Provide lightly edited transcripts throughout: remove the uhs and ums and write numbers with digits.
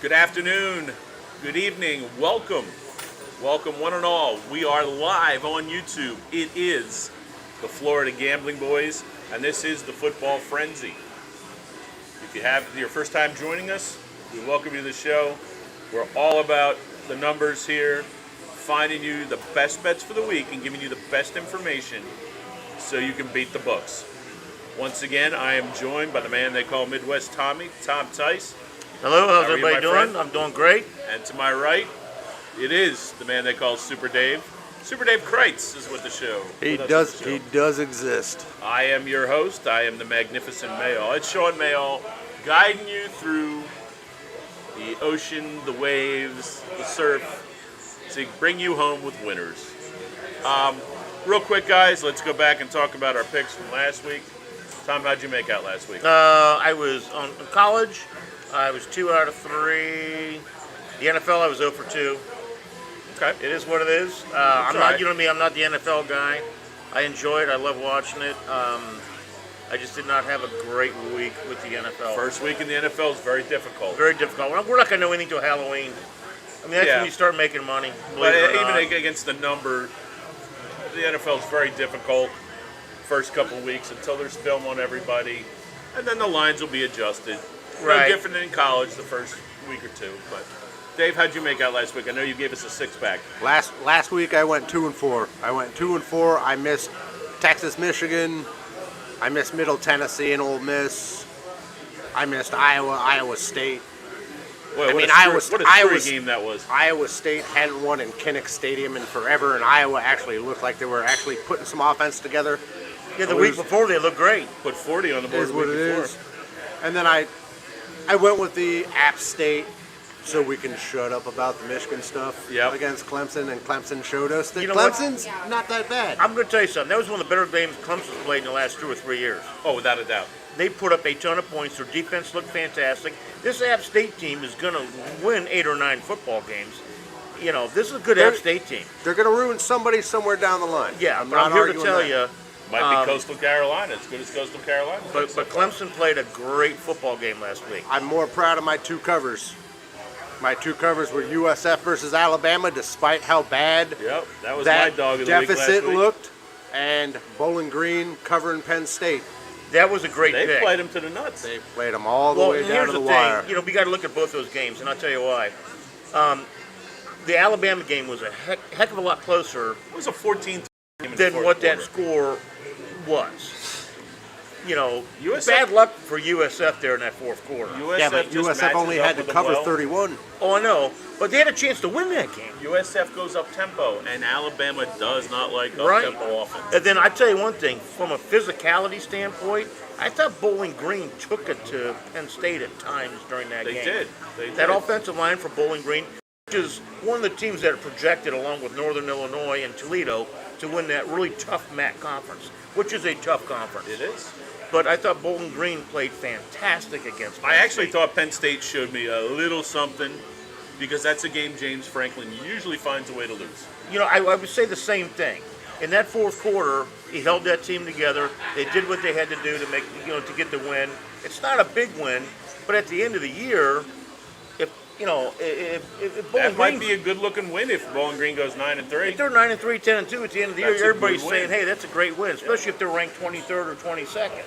Good afternoon, good evening, welcome one and all. We are live on YouTube. It is the Florida Gambling Boys, and this is the Football Frenzy. If you have your first time joining us, we welcome you to the show. We're all about the numbers here, finding you the best bets for the week and giving you the best information so you can beat the books. Once again, I am joined by the man they call Midwest Tommy, Tom Tice. Hello, how's How are you, everybody my doing? friend? I'm doing great. And to my right, it is the man they call Super Dave. Super Dave Kreitz is with the show. He does exist. I am your host. I am the magnificent Mayall. It's Sean Mayall, guiding you through the ocean, the waves, the surf, to bring you home with winners. Real quick, guys, let's go back and talk about our picks from last week. Tom, how'd you make out last week? I was in college. I was 2 out of 3. The NFL, I was 0 for 2. Okay. It is what it is. I'm not, right. you know me, I'm not the NFL guy. I enjoy it. I love watching it. I just did not have a great week with the NFL. First week in the NFL is very difficult. Very difficult. We're not going to know anything until Halloween. I mean, that's Yeah. when you start making money. But Believe it or even not. against the number, the NFL is very difficult first couple of weeks until there's film on everybody, and then the lines will be adjusted. Right. No different than in college the first week or two. But Dave, how'd you make out last week? I know you gave us a six-pack. Last week I went 2-4. I missed Texas, Michigan. I missed Middle Tennessee and Ole Miss. I missed Iowa State. Boy, what a street game that was. Iowa State hadn't won in Kinnick Stadium in forever, and Iowa actually looked like they were actually putting some offense together. Yeah, the week before they looked great. Put 40 on the It board is the what week it before. is. And then I went with the App State so we can shut up about the Michigan stuff against Clemson, and Clemson showed us that Clemson's not that bad. I'm going to tell you something. That was one of the better games Clemson's played in the last 2 or 3 years. Oh, without a doubt. They put up a ton of points. Their defense looked fantastic. This App State team is going to win 8 or 9 football games. You know, this is a good App State team. They're going to ruin somebody somewhere down the line. Yeah, I'm but not I'm here to arguing tell that. you. Might be Coastal Carolina, as good as Coastal Carolina. But Clemson played a great football game last week. I'm more proud of my 2 covers. My 2 covers were USF versus Alabama, despite how bad Yep, that was my dog of the week last deficit week. looked, and Bowling Green covering Penn State. That was a great They pick. played them to the nuts. They played them all the way down here's to the the wire. thing. You know, we got to look at both those games, and I'll tell you why. The Alabama game was a heck of a lot closer It was a 14 game in the than fourth what that quarter. score was. You know, USF bad luck for USF there in that fourth quarter. USF Yeah, but just USF matches only up had to with them cover well. 31. Oh, I know, but they had a chance to win that game. USF goes up tempo, and Alabama does not like up Right. tempo offense. And then I tell you one thing, from a physicality standpoint, I thought Bowling Green took it to Penn State at times during that They game. did. They did. That offensive line for Bowling Green, which is one of the teams that are projected along with Northern Illinois and Toledo to win that really tough MAC conference, which is a tough conference. It is. But I thought Bowling Green played fantastic against Penn I actually State. thought Penn State showed me a little something because that's a game James Franklin usually finds a way to lose. You know, I would say the same thing. In that fourth quarter, he held that team together. They did what they had to do to make, to get the win. It's not a big win, but at the end of the year, if Bowling That might Green, be a good-looking win if Bowling Green goes 9-3. if they're 9-3, 10-2 at the end of the That's year, a everybody's good win. saying, "Hey, that's a great win," especially if they're ranked 23rd or 22nd.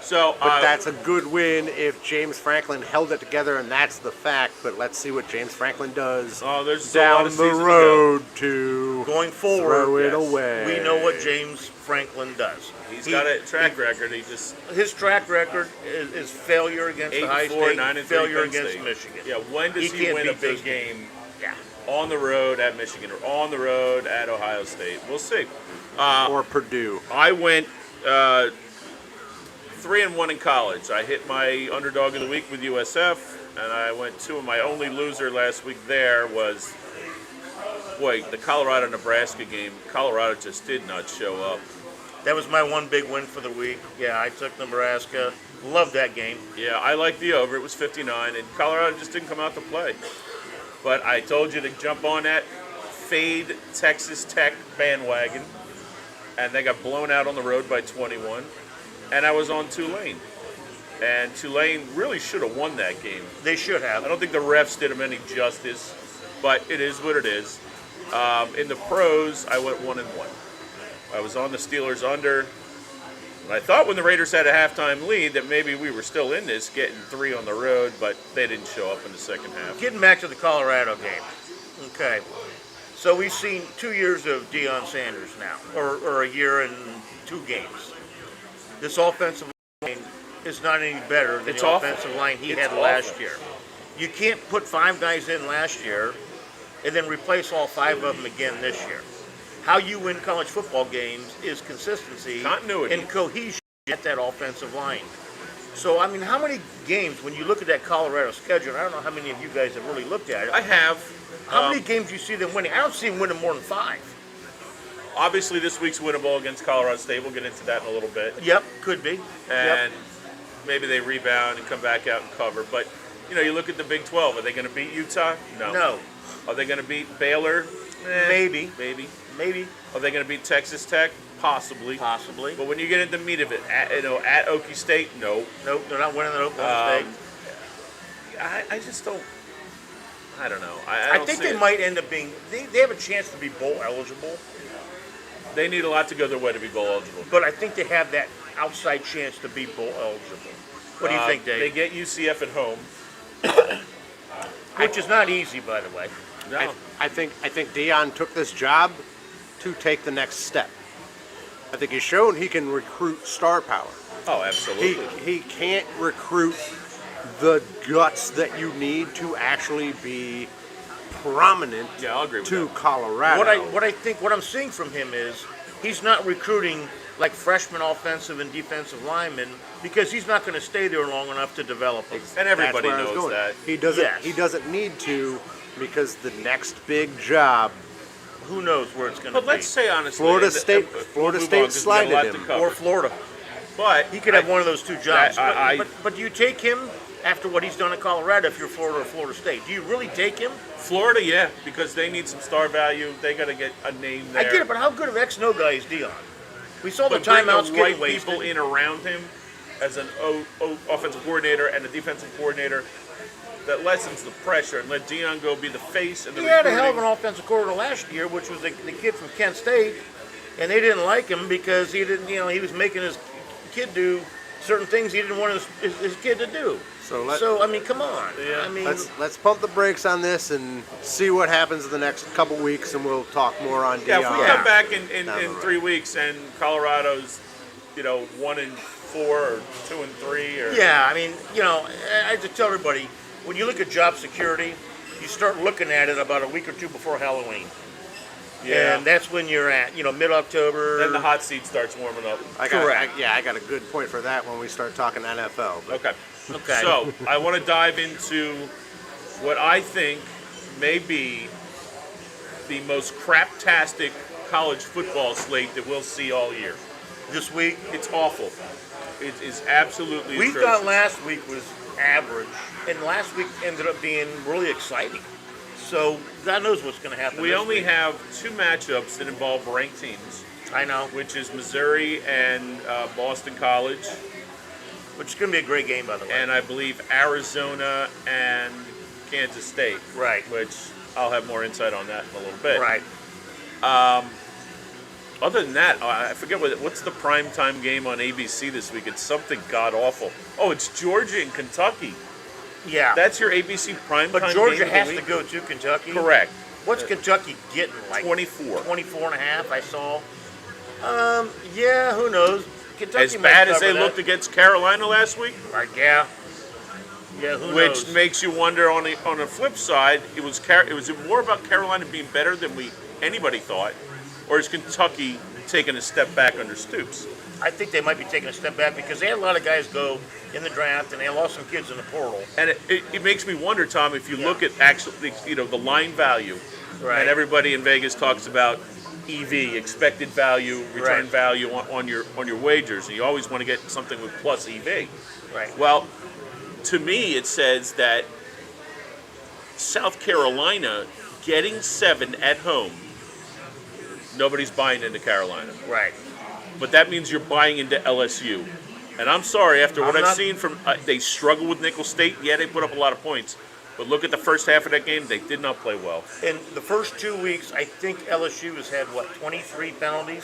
So, But that's a good win if James Franklin held it together, and that's the fact. But let's see what James Franklin does there's still a lot down of the season to go. road to Going forward, throw it yes. away. we know what James Franklin does. He's got a track record. He just His track record is failure against Ohio 8-4, State, 9-3 failure Penn against State. Michigan. Yeah, when does he can't win a beat big those game? Yeah. on the road at Michigan or on the road at Ohio State. We'll see. or Purdue. I went 3-1 in college. I hit my underdog of the week with USF, and I went 2. And my only loser last week there was, the Colorado-Nebraska game. Colorado just did not show up. That was my one big win for the week. Yeah, I took Nebraska. Loved that game. Yeah, I liked the over. It was 59, and Colorado just didn't come out to play. But I told you to jump on that fade Texas Tech bandwagon, and they got blown out on the road by 21. And I was on Tulane. And Tulane really should have won that game. They should have. I don't think the refs did them any justice, but it is what it is. In the pros, I went 1-1. I was on the Steelers under. And I thought when the Raiders had a halftime lead that maybe we were still in this, getting 3 on the road, but they didn't show up in the second half. Getting back to the Colorado game. Okay. So we've seen 2 years of Deion Sanders now, or a year and 2 games. This offensive line is not any better than It's the awful. offensive line he It's had last awful. year. You can't put 5 guys in last year and then replace all 5 of them again this year. How you win college football games is consistency Continuity. and cohesion at that offensive line. So, I mean, how many games, when you look at that Colorado schedule, I don't know how many of you guys have really looked at it. I have. How many games do you see them winning? I don't see them winning more than 5. Obviously, this week's winnable against Colorado State. We'll get into that in a little bit. Yep, could be. And maybe they rebound and come back out and cover. But, you look at the Big 12. Are they going to beat Utah? No. Are they going to beat Baylor? Maybe. Maybe. Are they going to beat Texas Tech? Possibly. But when you get into the meat of it, at Okie State, no. Nope, they're not winning at Oklahoma State. I just don't. I don't know. I don't think see they it. might end up being. They have a chance to be bowl eligible, They need a lot to go their way to be bowl eligible. but I think they have that outside chance to be bowl eligible. What do you think, They Dave? get UCF at home. Which is not easy, by the way. No. I think Deion took this job to take the next step. I think he's shown he can recruit star power. Oh, absolutely. He can't recruit the guts that you need to actually be prominent Yeah, I'll agree with to that. Colorado. What I'm seeing from him is he's not recruiting like freshman offensive and defensive linemen because he's not going to stay there long enough to develop them. And everybody That's where I was knows going. that. He doesn't. Yes. He doesn't need to because the next big job. Who knows where it's going to But be? let's say honestly, Florida and- State- and we'll Florida move State on 'cause we got a slided lot him. to cover. Or Florida. But He could have one of those 2 jobs. I- But do you take him after what he's done at Colorado if you're Florida or Florida State? Do you really take him? Florida, yeah, because they need some star value. They got to get a name there. I get it, but how good of X-No guy is Dion? We saw the But bring timeouts the getting right wasted. people in around him as an offensive coordinator and a defensive coordinator that lessens the pressure and let Dion go be the face and the He had a hell of recruiting. an offensive coordinator last year, which was the kid from Kent State, and they didn't like him because he didn't. He was making his kid do certain things he didn't want his kid to do. So I mean, come on. Yeah. I mean, let's pump the brakes on this and see what happens in the next couple weeks, and we'll talk more on Deion. Yeah, if we come back in Down the road. 3 weeks and Colorado's, 1-4 or 2-3 or yeah. I mean, I just tell everybody when you look at job security, you start looking at it about a week or 2 before Halloween. yeah. And that's when you're at, mid-October. Then the hot seat starts warming up. I Correct. got a good point for that when we start talking NFL. But Okay. Okay. So I want to dive into what I think may be the most craptastic college football slate that we'll see all year. This week, It's awful. It is absolutely we atrocious. thought last week was average, and last week ended up being really exciting. So God knows what's going to happen. We this only week. have 2 matchups that involve ranked teams, I know, which is Missouri and Boston College, which is going to be a great game, by the way. and I believe Arizona and Kansas State. Right. Which I'll have more insight on that in a little bit. Right. Other than that, I forget what's the primetime game on ABC this week. It's something god awful. Oh, it's Georgia and Kentucky. Yeah. That's your ABC primetime but game Georgia of the has week? to go to Kentucky. Correct. What's Kentucky getting? Like 24. 24 and a half, I saw. Yeah, who knows? Kentucky As might bad as cover they that. looked against Carolina last week? Yeah. Yeah, who which knows? makes you wonder. On the flip side, it was more about Carolina being better than anybody thought, or is Kentucky taking a step back under Stoops? I think they might be taking a step back because they had a lot of guys go in the draft, and they lost some kids in the portal. And it makes me wonder, Tom, if you Yeah. look at actually, the line value, Right. and everybody in Vegas talks about EV, expected value, return Right. value on your wagers, and you always want to get something with plus EV. Right. Well, to me, it says that South Carolina getting 7 at home, nobody's buying into Carolina. Right. But that means you're buying into LSU. And I'm sorry, after what I'm I've not- seen from, they struggle with Nicholls State. Yeah, they put up a lot of points. But look at the first half of that game, they did not play well. In the first 2 weeks, I think LSU has had, 23 penalties?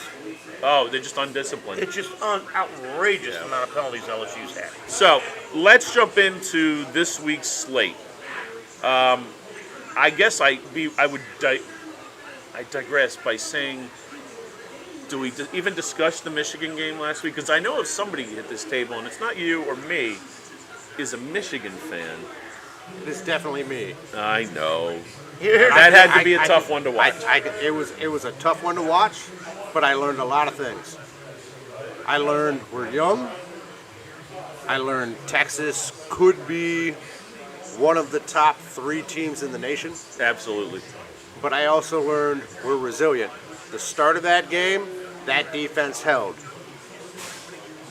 Oh, they're just undisciplined. It's just an outrageous amount of penalties LSU's had. So let's jump into this week's slate. I guess I digress by saying, do we even discuss the Michigan game last week? Because I know if somebody at this table, and it's not you or me, is a Michigan fan. It is definitely me. I know. Here's That the- had to be a tough one to watch. It was a tough one to watch, but I learned a lot of things. I learned we're young. I learned Texas could be one of the top 3 teams in the nation. Absolutely. But I also learned we're resilient. The start of that game, that defense held.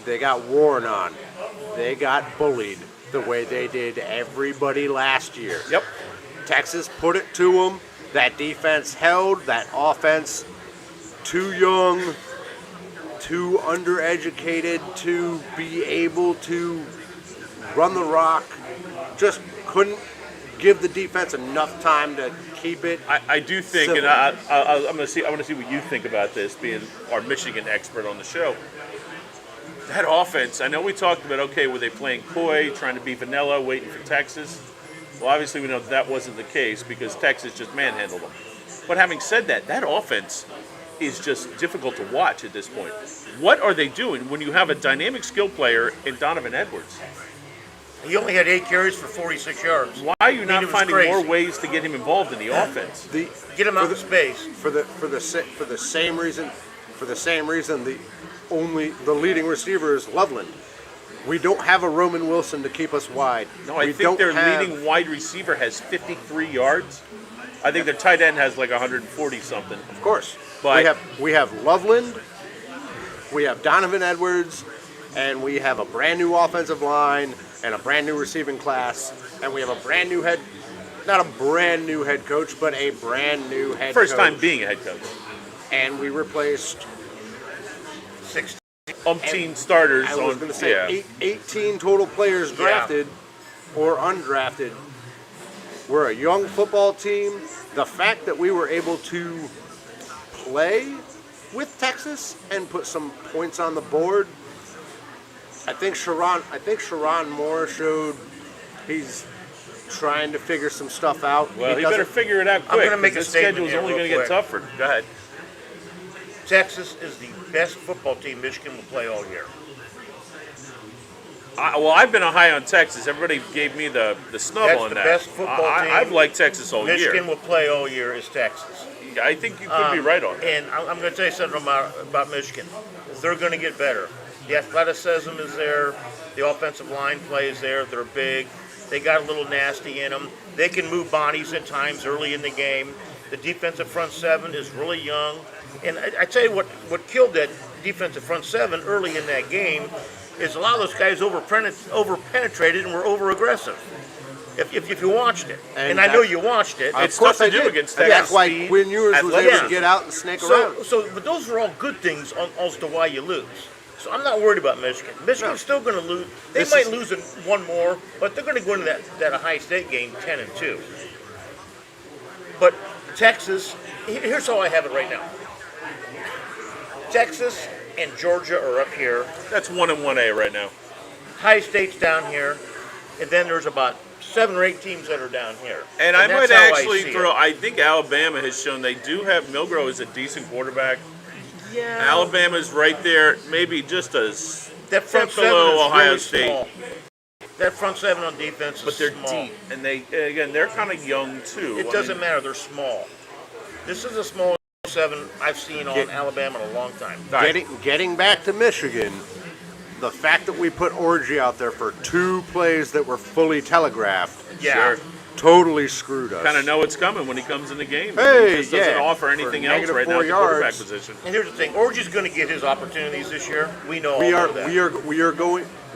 They got worn on. They got bullied the way they did everybody last year. Yep. Texas put it to them. That defense held. That offense, too young, too undereducated to be able to run the rock. Just couldn't give the defense enough time to keep it. I do think, Civil. and I'm going to see. I want to see what you think about this, being our Michigan expert on the show. That offense. I know we talked about were they playing coy, trying to be vanilla, waiting for Texas. Well, obviously we know that wasn't the case because Texas just manhandled them. But having said that, that offense is just difficult to watch at this point. What are they doing when you have a dynamic skill player in Donovan Edwards? He only had 8 carries for 46 yards. Why are you not it was finding crazy. more ways to get him involved in the offense? The Get him out of space. for the same reason the leading receiver is Loveland. We don't have a Roman Wilson to keep us wide. No, I we think don't their have, leading wide receiver has 53 yards. I think their tight end has like 140 something. Of course. But- we have Loveland, we have Donovan Edwards, and we have a brand new offensive line and a brand new receiving class, and we have a brand new not a brand new head coach, but a brand new head First coach. time being a head coach. And we replaced 6. Umpteen starters I was on. going to say Yeah. 18 total players drafted or undrafted. We're a young football team. The fact that we were able to play with Texas and put some points on the board, I think Sharon Moore showed he's trying to figure some stuff out. Well, he better doesn't- figure it out I'm quick. gonna make a 'cause the statement schedule's here only real going to get quick. tougher. Go ahead. Texas is the best football team Michigan will play all year. I've been high on Texas. Everybody gave me the snub That's on the that. best football team I've liked Texas all Michigan year. will play all year is Texas. I think you could be right on that. And I'm going to tell you something about Michigan. They're going to get better. The athleticism is there. The offensive line play is there. They're big. They got a little nasty in them. They can move bodies at times early in the game. The defensive front seven is really young. And I tell you what killed that defensive front seven early in that game is a lot of those guys over-penetrated and were over-aggressive. If you watched it. And I know you watched it. It's Of course tough to I do did. against That's Texas why speed, Quinn Ewers was able athleticism. to get out and snake around. But those are all good things as to why you lose. So I'm not worried about Michigan. Michigan's still going to lose. They This might is- lose in one more, but they're going to go into that Ohio State game 10-2. But Texas, here's how I have it right now. Texas and Georgia are up here. That's 1 and 1A right now. Ohio State's down here, and then there's about 7 or 8 teams that are down here. And I might that's how actually see throw. it. I think Alabama has shown they do have Milgro is a decent quarterback. Yeah. Alabama's right there, maybe just a That front step seven below is Ohio really State. small. That front seven on defense is but they're small. deep, and they're kind of young too. It doesn't matter. They're small. This is the smallest seven I've seen on Alabama in a long time. Getting back to Michigan, the fact that we put Orgy out there for 2 plays that were fully telegraphed Yeah. Sure. totally screwed us. Kind of know it's coming when he comes in the game. Hey, he just doesn't yeah. offer For anything else negative right now 4 at the quarterback yards. position. And here's the thing: Orgy's going to get his opportunities this year. We know we all are of that.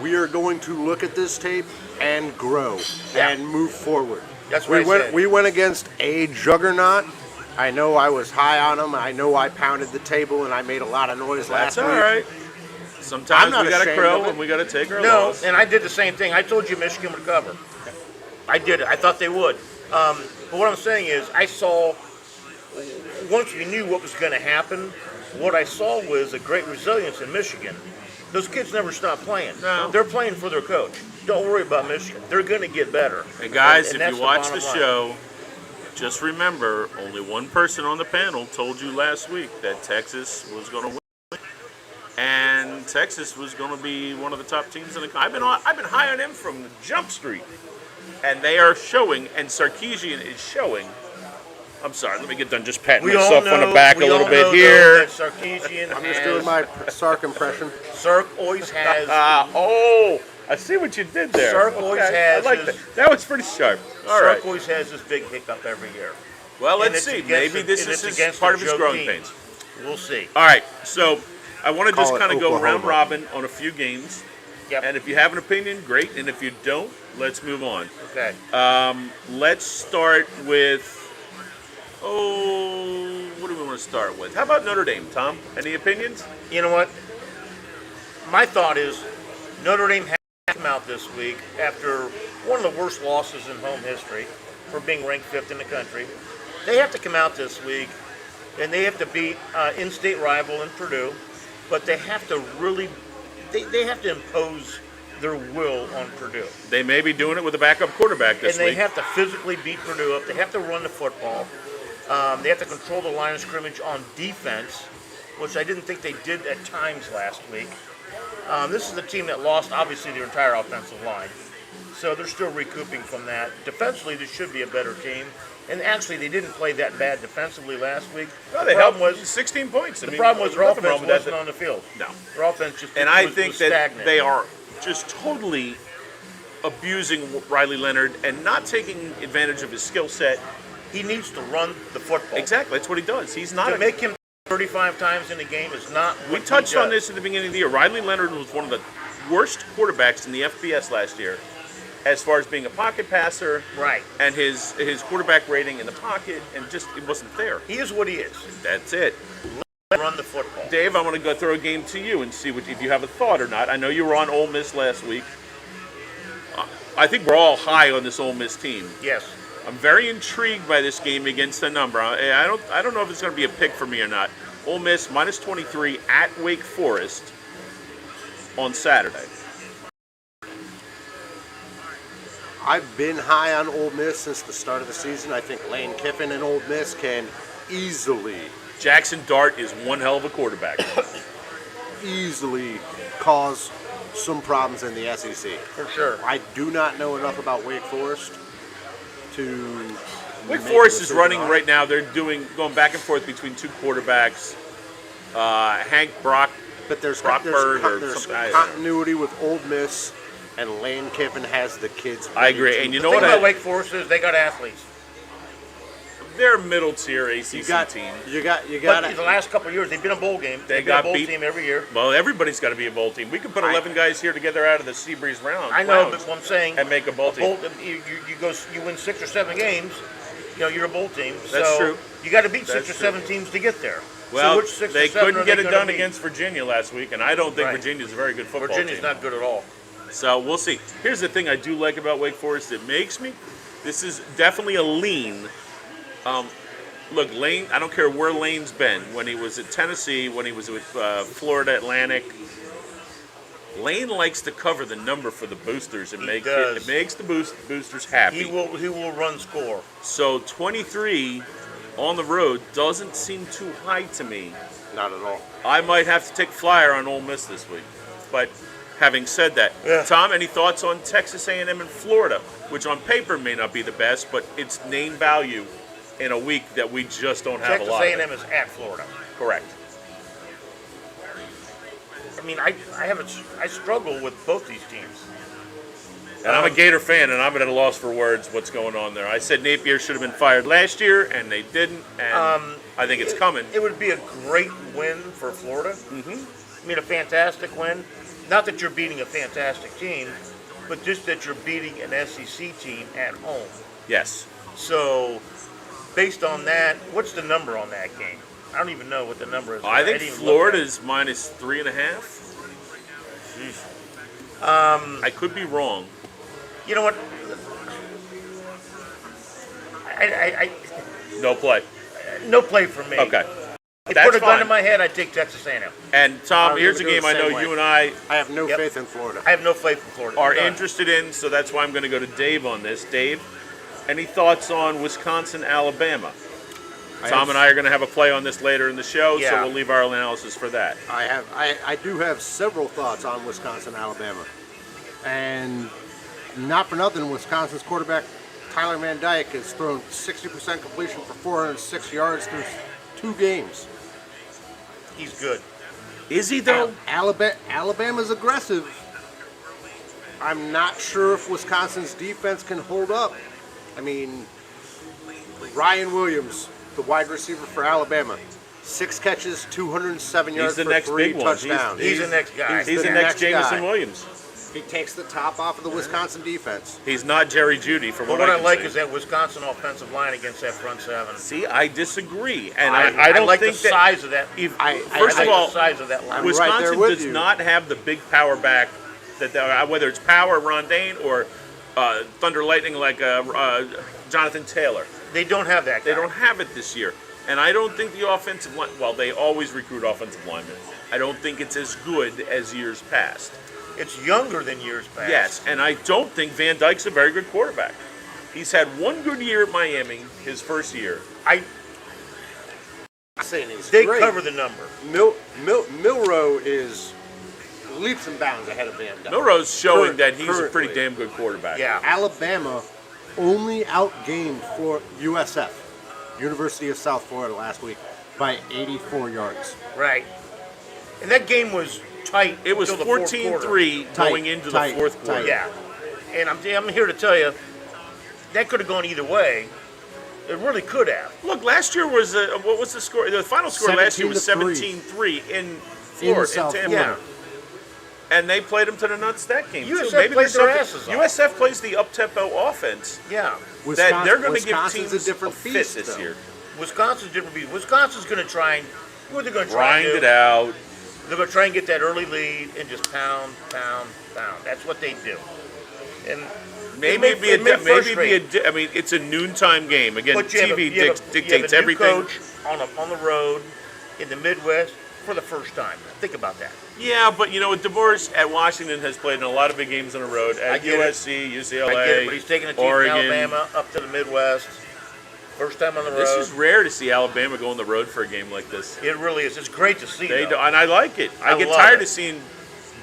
we are going to look at this tape and grow Yeah. and move forward. That's what I said. We went against a juggernaut. I know I was high on him. I know I pounded the table and I made a lot of noise That's last all week. right. Sometimes I'm not we got to ashamed crow of it. and we got to take our No, loss. and I did the same thing. I told you Michigan would cover. I did it. I thought they would. But what I'm saying is, I saw, once we knew what was going to happen, what I saw was a great resilience in Michigan. Those kids never stop playing. No. They're playing for their coach. Don't worry about Michigan. They're going to get better. Hey guys, And if that's you watch the bottom line. show, just remember only one person on the panel told you last week that Texas was going to win, and Texas was going to be one of the top teams in the. I've been high on them from the jump street, and they are showing, and Sarkisian is showing. I'm sorry, let me get done just patting We all myself know, on the back a we little all bit know, here. though, that Sarkisian I'm just doing my Sark impression. Sark always has. Oh, I see what you did there. Sark always has I like his- that. That was pretty sharp. All Sark right. always has this big hiccup every year. Well, and let's it's see. against Maybe the- this and is it's against part the of his joke growing team. pains. We'll see. All right, so I want to just Call it kind of go round Oklahoma. robin on a few games, Yep. and if you have an opinion, great, and if you don't, let's move on. Okay. Let's start with, what do we want to start with? How about Notre Dame, Tom? Any opinions? You know what? My thought is Notre Dame has to come out this week after one of the worst losses in home history for being ranked 5th in the country. They have to come out this week and they have to beat in-state rival in Purdue, but they have to really, they have to impose their will on Purdue. They may be doing it with a backup quarterback this And they week. have to physically beat Purdue up. They have to run the football. They have to control the line of scrimmage on defense, which I didn't think they did at times last week. This is the team that lost, obviously, their entire offensive line. So they're still recouping from that. Defensively, this should be a better team. And actually, they didn't play that bad defensively last week. Well, the they problem helped was 16 points. the problem was their nothing wrong offense with that. wasn't on the field. No. Their offense just And I was think that stagnant. they are just totally abusing Riley Leonard and not taking advantage of his skill set. He needs to run the football. Exactly, that's what he does. He's not To a make him 35 times in the game is not what We he touched on does. this at the beginning of the year. Riley Leonard was one of the worst quarterbacks in the FBS last year as far as being a pocket passer. Right. And his quarterback rating in the pocket, and just it wasn't there. He is what he is. That's it. Run the football. Dave, I want to go throw a game to you and see if you have a thought or not. I know you were on Ole Miss last week. I think we're all high on this Ole Miss team. Yes. I'm very intrigued by this game against the number. I don't know if it's going to be a pick for me or not. Ole Miss minus 23 at Wake Forest on Saturday. I've been high on Ole Miss since the start of the season. I think Lane Kiffin and Ole Miss can easily Jackson Dart is one hell of a quarterback. cause some problems in the SEC. For sure. I do not know enough about Wake Forest to. Wake make Forest a is decision running on it. right now. They're going back and forth between two quarterbacks. Hank Brock. But there's Rockford or there's something, I don't know. continuity with Ole Miss, and Lane Kiffin has the kids. I ready agree. to- And you The know thing what? about Wake Forest is they got athletes. They're a middle tier ACC you got team. you got But the last couple of years, they've been a bowl game. They They've got been a bowl beat. team every year. Well, everybody's got to be a bowl team. We could put 11 guys here together out of the Seabreeze round. I know, lounge but what I'm saying, and make a bowl team. You win 6 or 7 games, you're a bowl team. That's so true. You got to beat That's 6 or true. 7 teams to get there. Well, so which 6 they or 7 couldn't are get they it gonna done beat? against Virginia last week, and I don't think Right. Virginia's a very good football Virginia's team. not good at all. So we'll see. Here's the thing I do like about Wake Forest. It makes me. This is definitely a lean. Look, Lane. I don't care where Lane's been. When he was at Tennessee, when he was with Florida Atlantic, Lane likes to cover the number for the boosters and does. it makes the boosters happy. He will run score. So 23 on the road doesn't seem too high to me. Not at all. I might have to take flyer on Ole Miss this week, but Having said that, Yeah. Tom, any thoughts on Texas A&M and Florida, which on paper may not be the best, but it's name value in a week that we just don't have Texas a lot A&M of. is at Florida. Correct. I mean, I struggle with both these teams. And I'm a Gator fan, and I'm at a loss for words what's going on there. I said Napier should have been fired last year, and they didn't, and I think it's coming. It would be a great win for Florida. I mean, a fantastic win. Not that you're beating a fantastic team, but just that you're beating an SEC team at home. Yes. So, based on that, what's the number on that game? I don't even know what the number is. I think didn't even Florida look is minus 3.5. at it. I could be wrong. You know what? No play. No play for me. Okay. If That's put a gun fine. to my head, I'd take Texas A&M. And Tom, I'm here's a gonna go game I the know same way. you and I I have no Yep. faith in Florida. I have no faith in Florida. are None. interested in, so that's why I'm going to go to Dave on this. Dave, any thoughts on Wisconsin, Alabama? Tom and I are going to have a play on this later in the show, so Yeah. we'll leave our analysis for that. I do have several thoughts on Wisconsin, Alabama, and not for nothing, Wisconsin's quarterback Tyler Van Dyke has thrown 60% completion for 406 yards through 2 games. He's good. Is he, though? Alabama's aggressive. I'm not sure if Wisconsin's defense can hold up. I mean, Ryan Williams, the wide receiver for Alabama, 6 catches, 207 yards the for next 3 big one. touchdowns. He's the next guy. He's the next Jamison Williams. He takes the top off of the Wisconsin defense. He's not Jerry Judy, from But what what I can like see. is that Wisconsin offensive line against that front seven. See, I disagree, and I I don't like think the that. size of that. If, I first I of like all, the size of that line. I'm right there Wisconsin with does you. not have the big power back whether it's power Rondane or Thunder Lightning like Jonathan Taylor. They don't have that guy. They don't have it this year, and I don't think the offensive line. Well, they always recruit offensive linemen. I don't think it's as good as years past. It's younger than years past. Yes, and I don't think Van Dyke's a very good quarterback. He's had one good year at Miami, his first year. I'm Saying he's They great. cover the number. Milrow is leaps and bounds ahead of Van Dyke. Milrow's showing that he's a pretty Currently. damn good quarterback. Yeah. Alabama only outgained for USF, University of South Florida, last week by 84 yards. Right. And that game was tight. It was until the fourth quarter. 14-3 Tight, going into tight, the fourth quarter. tight. Yeah. And I'm here to tell you, that could have gone either way. It really could have. Look, last year was what was the score? The final score last year was 17-3. 17-3 in Florida, South Tampa. Florida. Yeah. And they played them to the nuts that game USF too. Maybe played there's their something. asses off. USF plays the up-tempo offense Yeah. that they're going to give Wisconsin's teams a different fit beast this though. year. Wisconsin's different beat. Wisconsin's going to try and what they're going to try Grind and it do. out. They're going to try and get that early lead and just pound, pound, pound. That's what they do. And Maybe it may frustrate. I mean, it's a noontime game. Again, But you have TV a- you have a dictates new everything. coach on the road in the Midwest for the first time. Think about that. Yeah, but you know, DeBoer at Washington has played in a lot of big games on the road I at get it. USC, UCLA, I get it, but he's taking a team Oregon. from Alabama up to the Midwest. First time on the road. This is rare to see Alabama go on the road for a game like this. It really is. It's great to see. They though. do, and I like it. I get love tired it. of seeing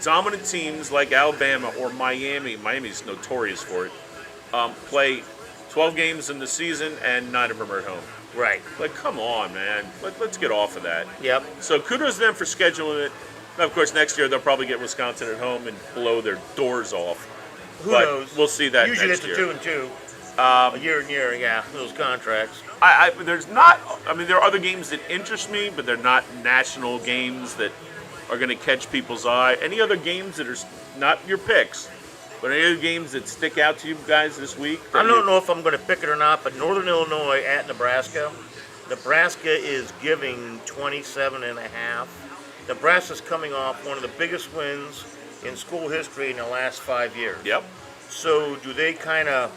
dominant teams like Alabama or Miami. Miami's notorious for it. Play 12 games in the season and 9 of them are at home. Right. Like, come on, man. Let's get off of that. Yep. So kudos to them for scheduling it. Now, of course, next year they'll probably get Wisconsin at home and blow their doors off. Who But knows? we'll see that Usually next it's year. a 2-2. A year and year, yeah. Those contracts. There's not. I mean, there are other games that interest me, but they're not national games that are going to catch people's eye. Any other games that are not your picks, but any other games that stick out to you guys this week? I don't know if I'm going to pick it or not, but Northern Illinois at Nebraska. Nebraska is giving 27.5. Nebraska's coming off one of the biggest wins in school history in the last 5 years. Yep. So do they kind of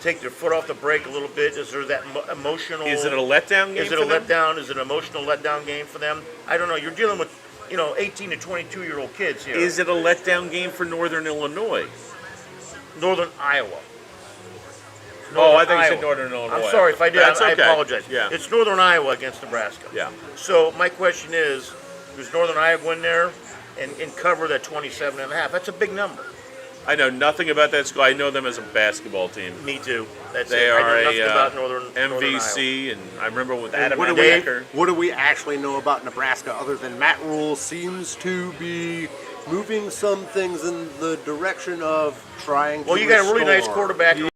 take their foot off the brake a little bit? Is there that emotional? Is it a letdown game? Is it for a them? letdown? Is it an emotional letdown game for them? I don't know. You're dealing with 18 to 22-year-old kids here. Is it a letdown game for Northern Illinois? Northern Iowa. Oh, I think you Iowa. said Northern Illinois. I'm sorry if I did. That's I okay. apologize. Yeah. It's Northern Iowa against Nebraska. Yeah. So my question is, does Northern Iowa win there? and cover that 27.5. That's a big number. I know nothing about that school. I know them as a basketball team. Me too. That's They it. are I know nothing a about Northern Iowa. MVC, and I remember with Adam What do, Amaker. what do we actually know about Nebraska other than Matt Rule seems to be moving some things in the direction of trying to Well, you got a really nice restore. quarterback, Yeah,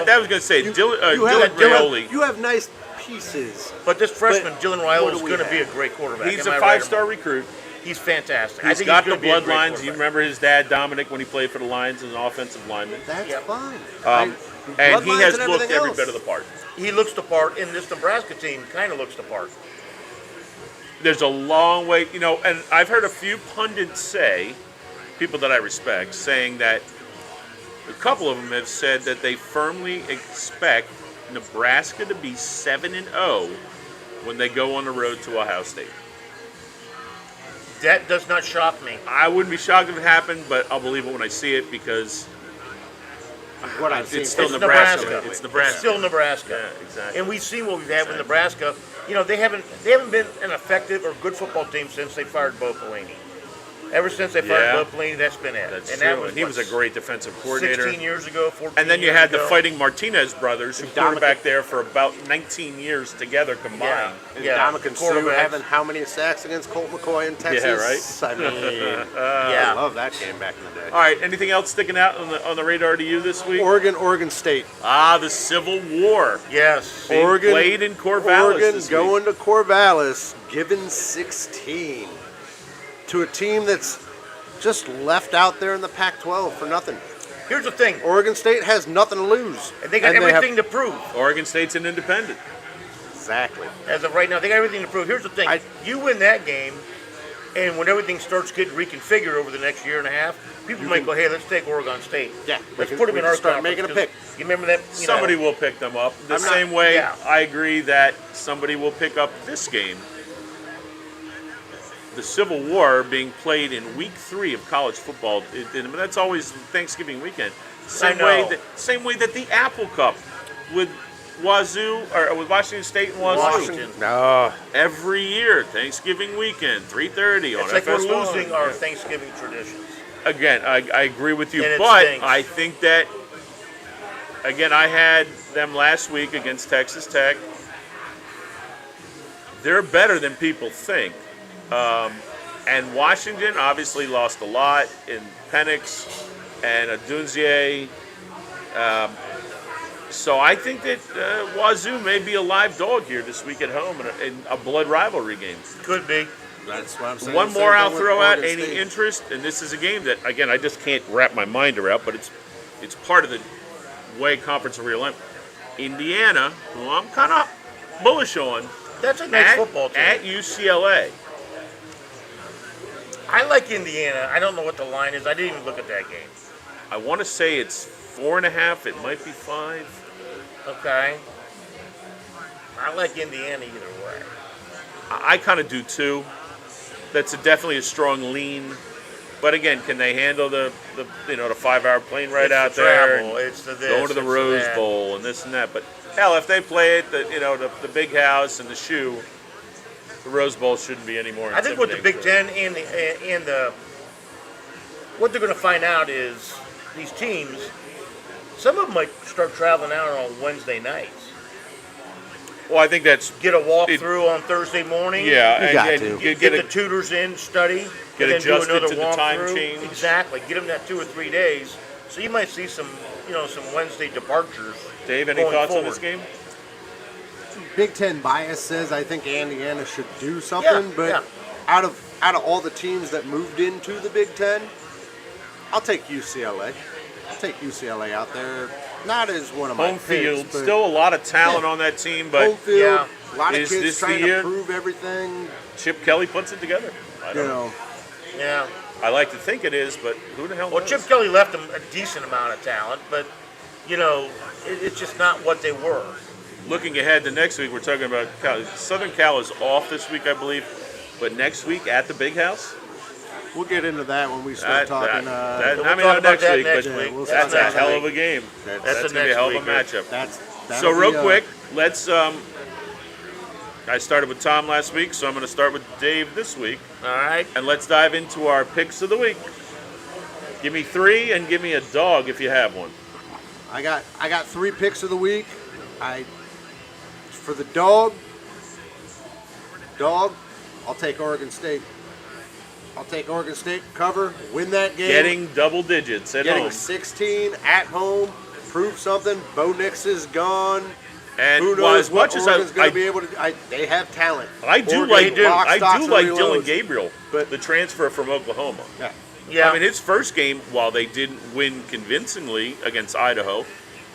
that was going to say Dylan have, Raiola. you have nice pieces. but this freshman, But Dylan what Raiola, do is we going to be a have? great quarterback. He's Am a I right or 5-star wrong? recruit. He's fantastic. I He's think got he's the gonna be a great bloodlines. You quarterback. remember his dad, Dominic, when he played for the Lions as an offensive lineman. That's Yep. fine. And he Bloodlines has and looked everything every else. bit of the part. He looks the part, and this Nebraska team kind of looks the part. There's a long way, and I've heard a few pundits say, people that I respect, saying that a couple of them have said that they firmly expect Nebraska to be 7-0 when they go on the road to Ohio State. That does not shock me. I wouldn't be shocked if it happened, but I'll believe it when I see it because What I've seen. it's still It's Nebraska. Nebraska. It's Nebraska. It's still Nebraska. Yeah, exactly. And we've seen what we've had with Nebraska. They haven't been an effective or good football team since they fired Bo Pelini. Ever since they fired Yeah. Bo Pelini, that's been it. That's and true. that was and he was a great defensive coordinator. 16 years ago, 14 And then you years had the ago. Fighting Martinez brothers, who Dominic- quarterbacked there for about 19 years together combined. And Yeah, Dominic Sue quarterbacks. having how many sacks against Colt McCoy in Texas? right? I mean, Yeah. I love that game back in the day. All right, anything else sticking out on the radar to you this week? Oregon State. The Civil War Yes. being Oregon played in Corvallis Oregon this going week. to Corvallis, given 16 to a team that's just left out there in the Pac-12 for nothing. Here's the thing. Oregon State has nothing to lose. And they got have- everything to prove. Oregon State's an independent. Exactly. As of right now, they got everything to prove. Here's the thing. You win that game, and when everything starts getting reconfigured over the next year and a half, people might go, hey, let's take Oregon State. Yeah, we Let's can- put them we in can our start conference, making a 'cause pick. You remember that? Somebody will pick them up. The I'm not- same way yeah. I agree that somebody will pick up this game. The Civil War being played in week 3 of college football. That's always Thanksgiving weekend. Same know. way that the Apple Cup with Wazoo or with Washington State and Wazoo. Washington. No. Every year, Thanksgiving weekend, 3:30 on It's like we're FS1. losing our Thanksgiving traditions. Again, I agree with you, And it but stinks. I think that, again, I had them last week against Texas Tech. They're better than people think. And Washington obviously lost a lot in Penix and Adunzie. So I think that Wazoo may be a live dog here this week at home in a blood rivalry game. Could be. That's what I'm saying. One Same more thing I'll with throw out. Oregon Any State. interest? And this is a game that, again, I just can't wrap my mind around, but it's part of the way Conference of Realignment. Indiana, who I'm kind of bullish on, That's a nice football team. at UCLA. I like Indiana. I don't know what the line is. I didn't even look at that game. I want to say it's 4.5. It might be 5. Okay. I like Indiana either way. I kind of do too. That's definitely a strong lean. But again, can they handle the 5-hour plane ride It's out the there? travel, and it's the this, going to the it's the Rose that. Bowl and this and that. But hell, if they play it, the big house and the shoe, the Rose Bowl shouldn't be any more. I think what the Big intimidating Ten and the what they're going to find out is these teams. Some of them might start traveling out on Wednesday nights. Well, I think that's Get a walkthrough on Thursday morning. yeah. You got and to. get the a, tutors in, study, Get and then do adjusted another to the time walkthrough. change. Exactly. Get them that 2 or 3 days. So you might see some Wednesday departures. Dave, any going thoughts on forward. this game? Big Ten bias says I think Indiana should do something, Yeah, but yeah. out of all the teams that moved into the Big Ten, I'll take UCLA. I'll take UCLA out there. Not as one of my Home field, picks, but still a lot of talent Yeah. on that team, home but field. Yeah. A lot of Is kids this the trying year? to prove everything. Chip Kelly puts it together. I You don't know. know, Yeah. I like to think it is, but who the hell Well, knows? Chip Kelly left them a decent amount of talent, but it's just not what they were. Looking ahead to next week, we're talking about Cal. Southern Cal is off this week, I believe, but next week at the Big House. we'll get into that when we start talking. we'll I mean, talk not about next that week, next but week. We'll that's start a next hell week. of a game. That's That's the gonna be a next hell of a week. matchup. That'll So real be, quick, let's I started with Tom last week, so I'm going to start with Dave this week. All right. And let's dive into our picks of the week. Give me 3 and give me a dog if you have one. I got 3 picks of the week. For the dog, I'll take Oregon State. I'll take Oregon State cover, win that game. Getting double digits at Getting home. 16 at home, prove something. Bo Nix is gone. And Who well, knows as what much as Oregon's going I to be able to. They have talent. I do Oregon like lock, I stocks, do like and Dylan reloads. Gabriel, But- the transfer from Oklahoma. Yeah. Yeah. I mean, his first game, while they didn't win convincingly against Idaho,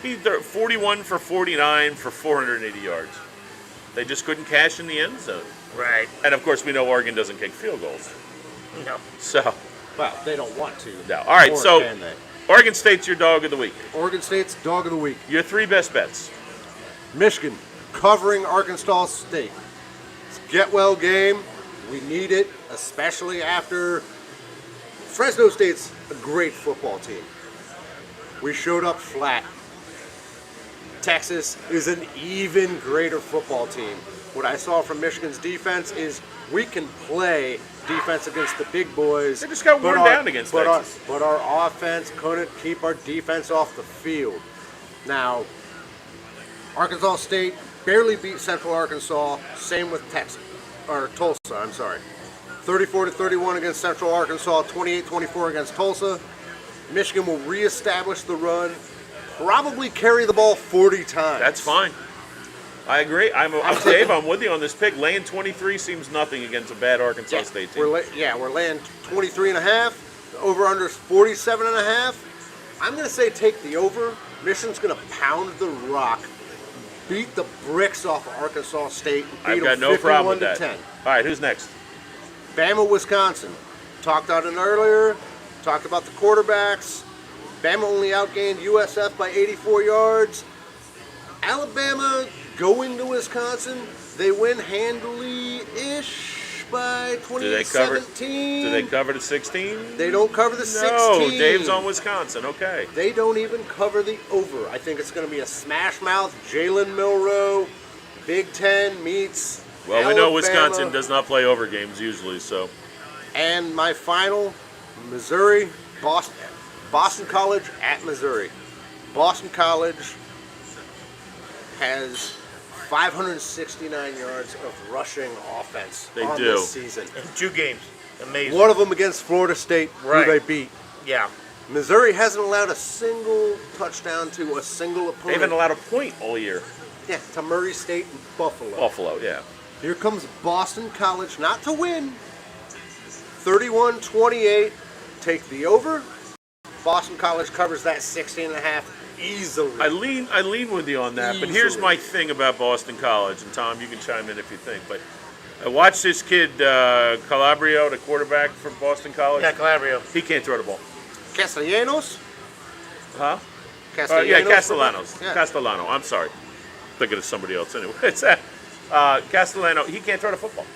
he 41 for 49 for 480 yards. They just couldn't cash in the end zone. Right. And of course, we know Oregon doesn't kick field goals. No. So, Well, they don't want to. no. All right, Or so can they? Oregon State's your dog of the week. Oregon State's dog of the week. Your 3 best bets. Michigan covering Arkansas State. It's a get well game. We need it, especially after Fresno State's a great football team. We showed up flat. Texas is an even greater football team. What I saw from Michigan's defense is we can play defense against the big boys. They just got but worn down against Texas. But our offense couldn't keep our defense off the field. Now, Arkansas State barely beat Central Arkansas. Same with Texas, or Tulsa. I'm sorry. 34-31 against Central Arkansas. 28-24 against Tulsa. Michigan will reestablish the run. Probably carry the ball 40 times. That's fine. I agree. I'm Dave. I'm with you on this pick. Laying 23 seems nothing against a bad Arkansas State team. We're laying 23.5. Over under 47.5. I'm going to say take the over. Michigan's going to pound the rock, beat the bricks off of Arkansas State, and beat I've got them no problem with 51 to that. 10. All right, who's next? Bama, Wisconsin. Talked about it earlier. Talked about the quarterbacks. Bama only outgained USF by 84 yards. Alabama going to Wisconsin. They win handily-ish by 2017. Do they cover the 16? They don't cover the 16. No, Dave's on Wisconsin. Okay. They don't even cover the over. I think it's going to be a smash mouth. Jalen Milroe, Big Ten meets Well, we Alabama. know Wisconsin does not play over games usually, so. And my final, Missouri, Boston College at Missouri. Boston College has 569 yards of rushing offense They on do. this season. In 2 games. Amazing. One of them against Florida State, Right. who they beat. Yeah. Missouri hasn't allowed a single touchdown to a single They opponent. haven't allowed a point all year. Yeah, to Murray State and Buffalo. Buffalo, yeah. Here comes Boston College, not to win. 31-28. Take the over. Boston College covers that 16.5 easily. I lean with you on that, but here's Easily. my thing about Boston College, and Tom, you can chime in if you think, but I watched this kid, Calabrio, the quarterback for Boston College. Yeah, Calabria. He can't throw the ball. Castellanos? Huh? Castellanos? Yeah, Castellanos. Yeah. Castellano, I'm sorry. Thinking of somebody else anyway. It's Castellano, he can't throw the football.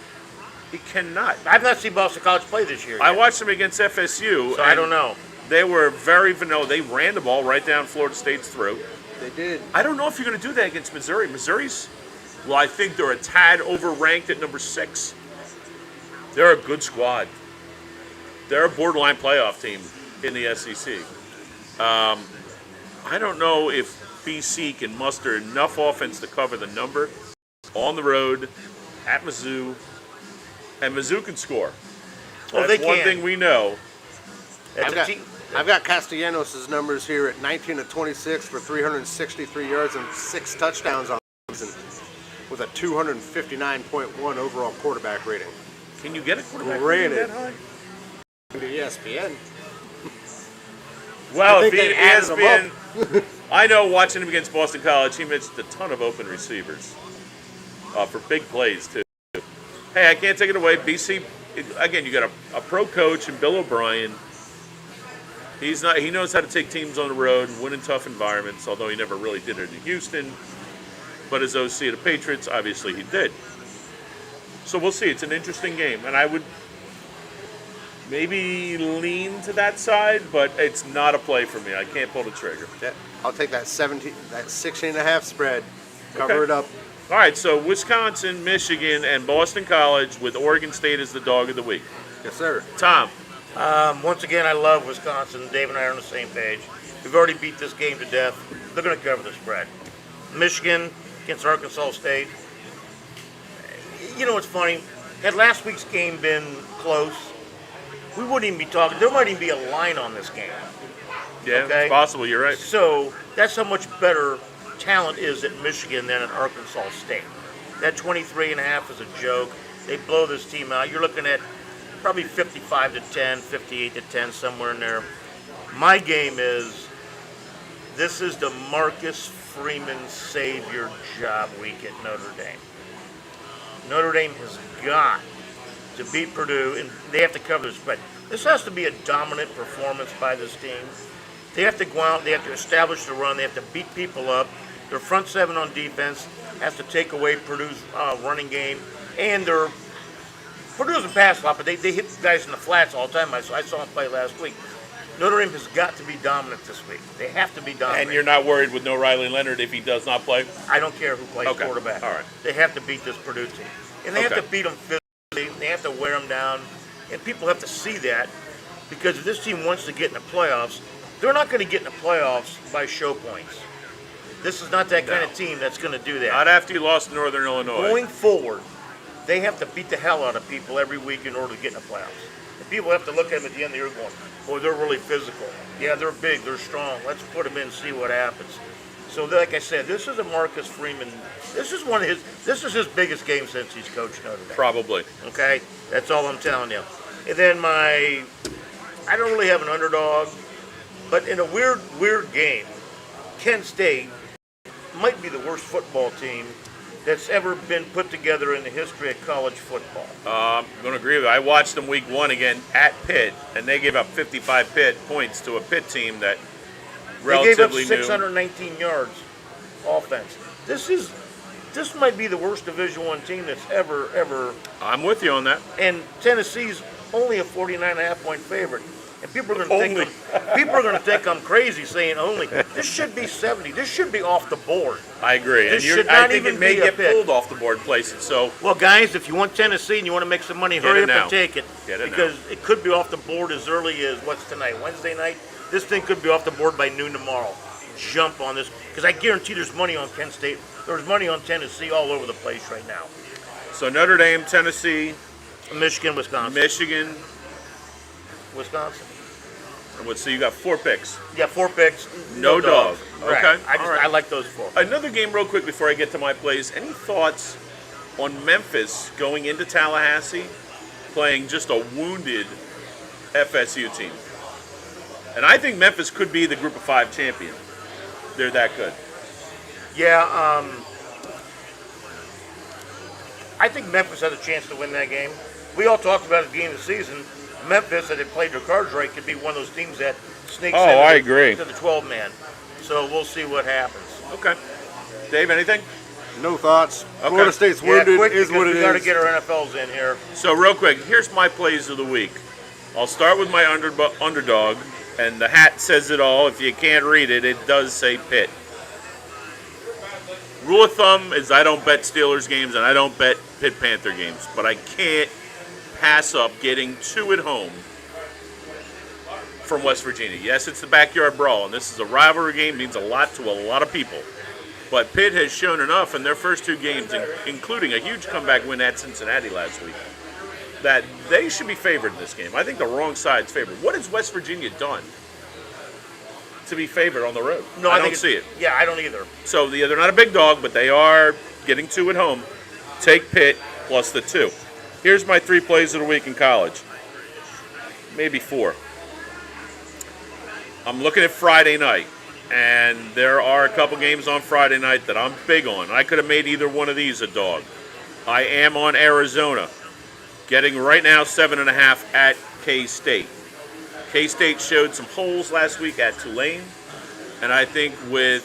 He cannot. I've not seen Boston College play this year. I yet, watched him against FSU. so I and don't know. They were very vanilla. They ran the ball right down Florida State's throat. They did. I don't know if you're going to do that against Missouri. Missouri's, well, I think they're a tad overranked at number 6. They're a good squad. They're a borderline playoff team in the SEC. I don't know if BC can muster enough offense to cover the number on the road at Mizzou, and Mizzou can score. Oh, That's they one can. thing we know. I've got Castellanos' numbers here at 19-26 for 363 yards and 6 touchdowns on the season with a 259.1 overall quarterback rating. Can you get a quarterback Granted. rating that high? The ESPN. Well, I if think he they added ESPN, I know watching him against Boston College, he missed a ton of open receivers for big plays too. Hey, I can't take it away. BC, again, you got a pro coach in Bill O'Brien. He knows how to take teams on the road and win in tough environments, although he never really did it in Houston. But as OC of the Patriots, obviously he did. So we'll see. It's an interesting game, and I would maybe lean to that side, but it's not a play for me. I can't pull the trigger. Yeah, I'll take that 16.5 spread. Cover Okay. it up. All right, so Wisconsin, Michigan, and Boston College with Oregon State as the dog of the week. Yes, sir. Tom, Once again, I love Wisconsin. Dave and I are on the same page. We've already beat this game to death. They're going to cover the spread. Michigan against Arkansas State. You know what's funny? Had last week's game been close, we wouldn't even be talking. There might even be a line on this game. yeah, Okay. it's possible. You're right. So that's how much better talent is at Michigan than at Arkansas State. That 23.5 is a joke. They blow this team out. You're looking at probably 55 to 10, 58 to 10, somewhere in there. My game is, this is the Marcus Freeman save your job week at Notre Dame. Notre Dame has got to beat Purdue, and they have to cover the spread. This has to be a dominant performance by this team. They have to go out, they have to establish the run, they have to beat people up. Their front seven on defense has to take away Purdue's running game, and Purdue doesn't pass a lot, but they hit guys in the flats all the time. I saw them play last week. Notre Dame has got to be dominant this week. They have to be dominant. And you're not worried with no Riley Leonard if he does not play? I don't care who plays Okay. quarterback. All right. They have to beat this Purdue team. And they have Okay. to beat them physically. They have to wear them down. And people have to see that, because if this team wants to get in the playoffs, they're not going to get in the playoffs by show points. This is not that kind of team that's going to do that. Not after you lost to Northern Illinois. Going forward, they have to beat the hell out of people every week in order to get in the playoffs. And people have to look at them at the end of the year going, boy, they're really physical. Yeah, they're big, they're strong. Let's put them in and see what happens. So like I said, this is a Marcus Freeman. This is his biggest game since he's coached Notre Dame. Probably. Okay? That's all I'm telling you. And then I don't really have an underdog, but in a weird game, Kent State might be the worst football team that's ever been put together in the history of college football. I'm going to agree with you. I watched them week one again at Pitt, and they gave up 55 points to a Pitt team that They gave up relatively new. 619 yards offense. This might be the worst Division I team that's ever. I'm with you on that. And Tennessee's only a 49.5 point favorite. And people are going to think I'm crazy saying only. This should be 70. This should be off the board. I agree. This And should I not think even it may be a get pick. pulled off the board places. So Well, guys, if you want Tennessee and you want to make some money, Get hurry it up now. and take it. Get it because it could be off the board as early as, what's tonight, Wednesday night? This thing could be off the board by noon tomorrow. Jump on this, because I guarantee there's money on Kent State. There's money on Tennessee all over the place right now. Notre Dame, Tennessee, Michigan, Wisconsin. Michigan. Wisconsin. So you got 4 picks. Yeah, 4 picks. No dog. Right. Okay, I all right. I like those 4. Another game real quick before I get to my plays. Any thoughts on Memphis going into Tallahassee, playing just a wounded FSU team? And I think Memphis could be the Group of 5 champion. They're that good. Yeah, I think Memphis has a chance to win that game. We all talked about it at the beginning of the season. Memphis, that had played their cards right, could be one of those teams that sneaks Oh, I agree. to the 12-man. So we'll see what happens. Okay. Dave, anything? No thoughts. Okay. Florida State's Yeah, wounded quick, is because what it we got to is. get our NFLs in here. So real quick, here's my plays of the week. I'll start with my underdog, and the hat says it all. If you can't read it, it does say Pitt. Rule of thumb is I don't bet Steelers games and I don't bet Pitt Panther games, but I can't pass up getting 2 at home from West Virginia. Yes, it's the backyard brawl, and this is a rivalry game, means a lot to a lot of people. But Pitt has shown enough in their first 2 games, including a huge comeback win at Cincinnati last week, that they should be favored in this game. I think the wrong side's favored. What has West Virginia done to be favored on the road? No, I think don't see it. Yeah, I don't either. So they're not a big dog, but they are getting 2 at home. Take Pitt plus the 2. Here's my 3 plays of the week in college. Maybe 4. I'm looking at Friday night, and there are a couple games on Friday night that I'm big on. I could have made either one of these a dog. I am on Arizona, getting right now 7.5 at K-State. K-State showed some holes last week at Tulane, and I think with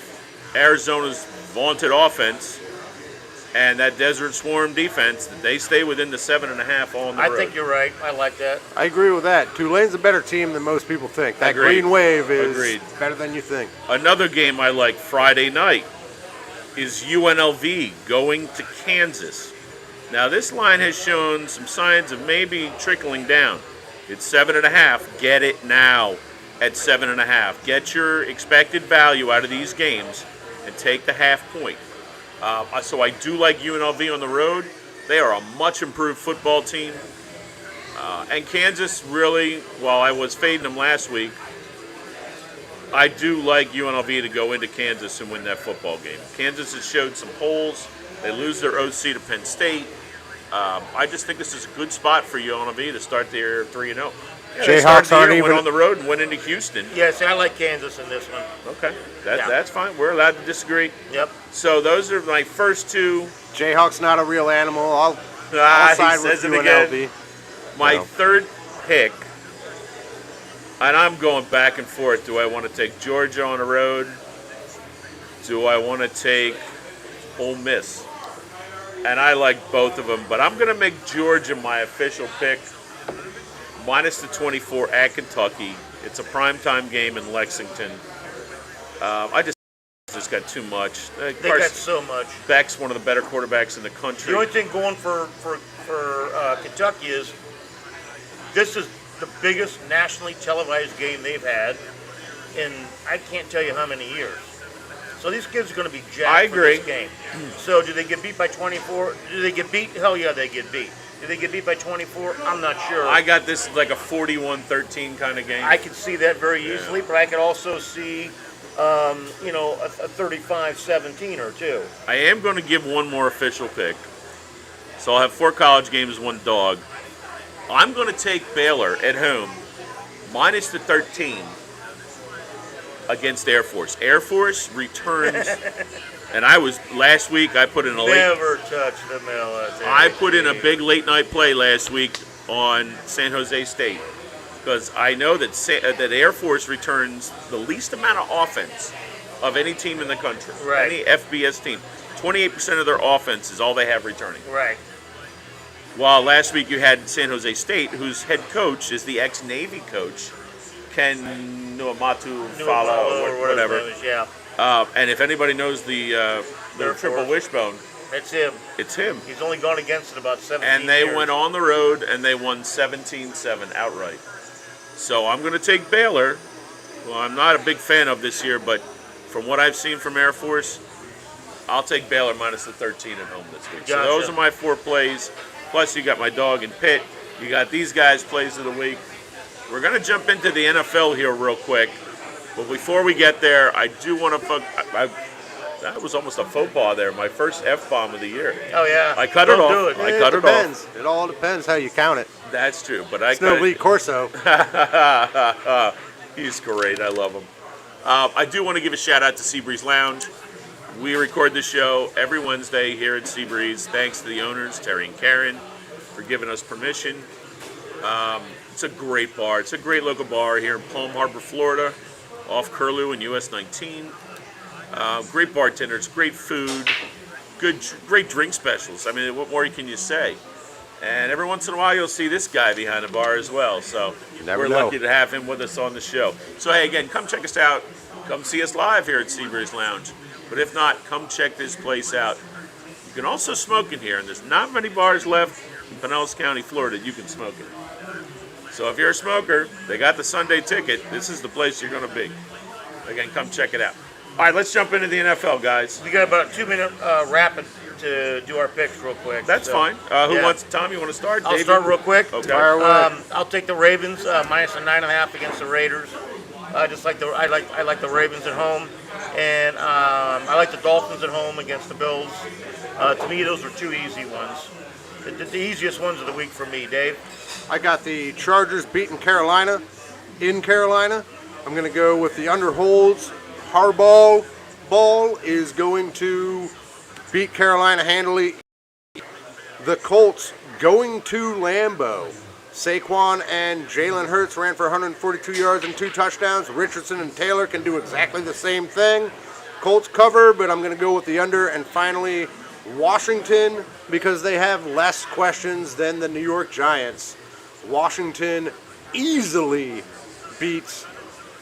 Arizona's vaunted offense and that Desert Swarm defense, that they stay within the 7.5 on the road. I think you're right. I like that. I agree with that. Tulane's a better team than most people think. That Agreed. green wave is Agreed. better than you think. Another game I like Friday night. is UNLV going to Kansas. Now this line has shown some signs of maybe trickling down. It's 7.5. Get it now at 7.5. Get your expected value out of these games and take the half point. So I do like UNLV on the road. They are a much improved football team. And Kansas really, while I was fading them last week, I do like UNLV to go into Kansas and win that football game. Kansas has showed some holes. They lose their OC to Penn State. I just think this is a good spot for UNLV to start their 3-0. Yeah, they started the year, went on the road and went into Houston. Yes, I like Kansas in this one. Okay, that's fine. We're allowed to disagree. Yep. So those are my first two. Jayhawk's not a real animal. I'll He side says with it UNLV. again. My third pick, and I'm going back and forth. Do I want to take Georgia on the road? Do I want to take Ole Miss? And I like both of them, but I'm going to make Georgia my official pick. Minus the 24 at Kentucky. It's a primetime game in Lexington. I just got too much. They got so much. Beck's one of the better quarterbacks in the country. The only thing going for Kentucky is this is the biggest nationally televised game they've had in I can't tell you how many years. So these kids are going to be jacked for this game. So do they get beat by 24? Do they get beat? Hell yeah, they get beat. Do they get beat by 24? I'm not sure. I got this like a 41-13 kind of game. I could see that very easily, but I could also see, a 35-17 or two. I am going to give one more official pick. So I'll have 4 college games, 1 dog. I'm going to take Baylor at home, minus the 13, against Air Force. Air Force returns, and last week I put in a Never touch the military. I put in a big late night play last week on San Jose State because I know that that Air Force returns the least amount of offense of any team in the country, right. Any FBS team. 28% of their offense is all they have returning. Right. While last week you had San Jose State, whose head coach is the ex-Navy coach, Ken Nuamatu Fala or whatever. Yeah. And if anybody knows the triple wishbone, it's him. It's him. He's only gone against it about 17 And they years. went on the road and they won 17-7 outright. So I'm going to take Baylor. Well, I'm not a big fan of this year, but from what I've seen from Air Force, I'll take Baylor minus the 13 at home this week. Gotcha. So those are my 4 plays. Plus you got my dog and Pitt. You got these guys' plays of the week. We're going to jump into the NFL here real quick. But before we get there, I do want to that was almost a faux pas there. My first F-bomb of the year. Oh, yeah. I cut it off. Do it. I cut it off. It all depends how you count it. That's true. But I It's no Lee Corso. He's great. I love him. I do want to give a shout out to Seabreeze Lounge. We record the show every Wednesday here at Seabreeze. Thanks to the owners, Terry and Karen, for giving us permission. It's a great bar. It's a great local bar here in Palm Harbor, Florida, off Curlew and US 19. Great bartenders, great food, great drink specials. I mean, what more can you say? And every once in a while, you'll see this guy behind the bar as well. So we're lucky to have him with us on the show. So hey, again, come check us out. Come see us live here at Seabreeze Lounge. But if not, come check this place out. You can also smoke in here, and there's not many bars left in Pinellas County, Florida, you can smoke in. So if you're a smoker, they got the Sunday ticket. This is the place you're going to be. Again, come check it out. All right, let's jump into the NFL, guys. We got about a 2-minute rapid to do our picks real quick. That's fine. Who wants? Tom, you want to start? I'll David? start real quick. Okay. Fire away. I'll take the Ravens minus a 9.5 against the Raiders. I like the Ravens at home, and I like the Dolphins at home against the Bills. To me, those are 2 easy ones. The easiest ones of the week for me, Dave. I got the Chargers beating Carolina in Carolina. I'm going to go with the underholds. Harbaugh ball is going to beat Carolina handily. The Colts going to Lambeau. Saquon and Jalen Hurts ran for 142 yards and 2 touchdowns. Richardson and Taylor can do exactly the same thing. Colts cover, but I'm going to go with the under. And finally, Washington, because they have less questions than the New York Giants. Washington easily beats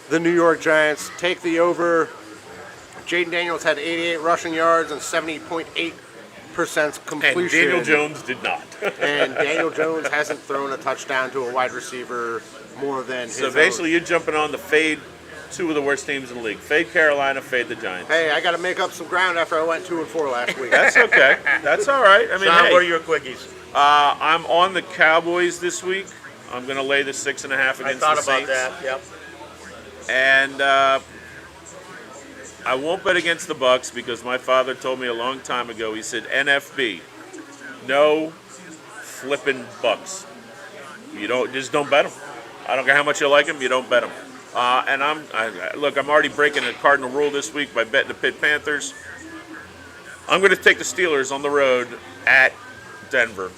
the New York Giants. Take the over Jaden Daniels had 88 rushing yards and 70.8% completion. And Daniel Jones did not. And Daniel Jones hasn't thrown a touchdown to a wide receiver more than his So own. basically, you're jumping on the fade two of the worst teams in the league. Fade Carolina, fade the Giants. Hey, I got to make up some ground after I went 2-4 last week. That's okay. That's all right. I mean, Sean, hey, what are your quickies? I'm on the Cowboys this week. I'm going to lay the 6.5 I against thought the about Saints. that. Yep. And I won't bet against the Bucks because my father told me a long time ago. He said, "NFB, no flipping Bucks. You don't bet them. I don't care how much you like them. You don't bet them." And I'm already breaking a cardinal rule this week by betting the Pitt Panthers. I'm going to take the Steelers on the road at Denver,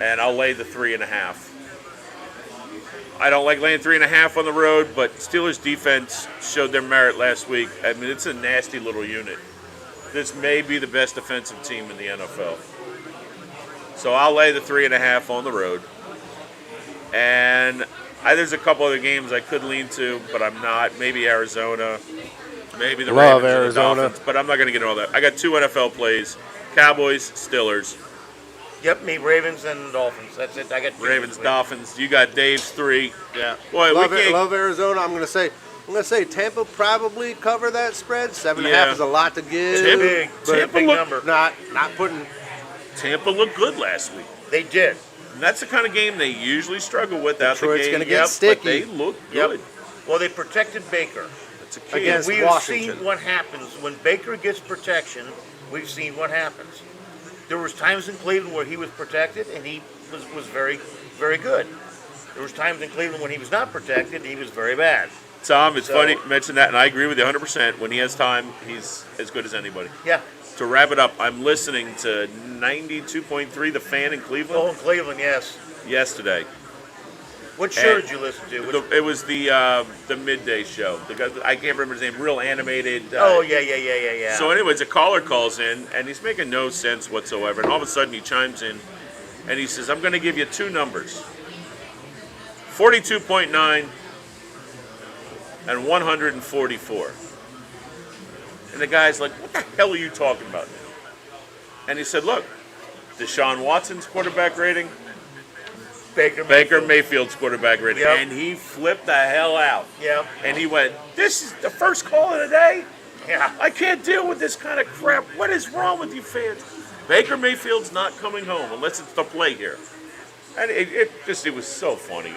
and I'll lay the 3.5. I don't like laying 3.5 on the road, but Steelers defense showed their merit last week. I mean, it's a nasty little unit. This may be the best defensive team in the NFL. So I'll lay the 3.5 on the road. And there's a couple other games I could lean to, but I'm not. Maybe Arizona, maybe the Love Ravens Arizona. or the Dolphins, but I'm not going to get into all that. I got 2 NFL plays: Cowboys, Steelers. Yep, me, Ravens and Dolphins. That's it. I got two Ravens, this week. Dolphins. You got Dave's 3. Yeah. Boy, love, we can't. love Arizona. I'm gonna say Tampa probably cover that spread. 7.5 Yeah. is a lot to give. Tampa- Big, but big, big look- number. Not putting. Tampa looked good last week. They did. And that's the kind of game they usually struggle with out the Detroit's gate. gonna get But sticky. they look Yep. good. Well, they protected Baker. That's a key. Against We've Washington. seen what happens when Baker gets protection. We've seen what happens. There was times in Cleveland where he was protected and he was very, very good. There was times in Cleveland when he was not protected and he was very bad. Tom, it's So- funny you mention that, and I agree with you 100%. When he has time, he's as good as anybody. Yeah. To wrap it up, I'm listening to 92.3 The Fan in Cleveland Oh, in Cleveland, yes. yesterday. What show And did you listen to? Which, It was the midday show. The guy, I can't remember his name. Real animated. oh, yeah. So, anyways, a caller calls in, and he's making no sense whatsoever. And all of a sudden, he chimes in, and he says, "I'm going to give you 2 numbers: 42.9 and 144." And the guy's like, "What the hell are you talking about?" And he said, "Look, Deshaun Watson's quarterback rating, Baker Mayfield's quarterback rating," Yep. and he flipped the hell out. Yeah. And he went, "This is the first call of the day? Yeah. I can't deal with this kind of crap. What is wrong with you fans? Baker Mayfield's not coming home unless it's the play here." And it was so funny.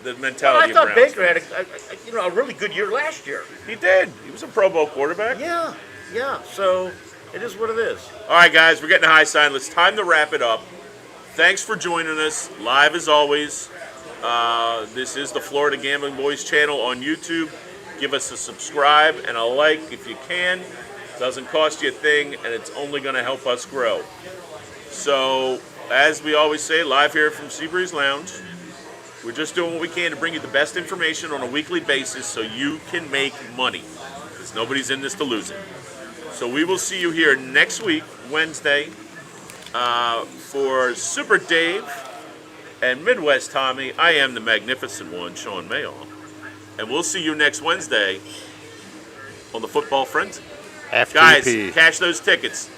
The Well, mentality I thought of Browns Baker had fans. a really good year last year. He did. He was a Pro Bowl quarterback. Yeah. So it is what it is. All right, guys, we're getting a high sign. It's time to wrap it up. Thanks for joining us live as always. This is the Florida Gambling Boys channel on YouTube. Give us a subscribe and a like if you can. It doesn't cost you a thing, and it's only going to help us grow. So, as we always say, live here from Seabreeze Lounge, we're just doing what we can to bring you the best information on a weekly basis so you can make money. Because nobody's in this to lose it. So we will see you here next week, Wednesday, for Super Dave and Midwest Tommy. I am the magnificent one, Sean Mayo. And we'll see you next Wednesday on the Football Frenzy. FTP. Guys, cash those tickets.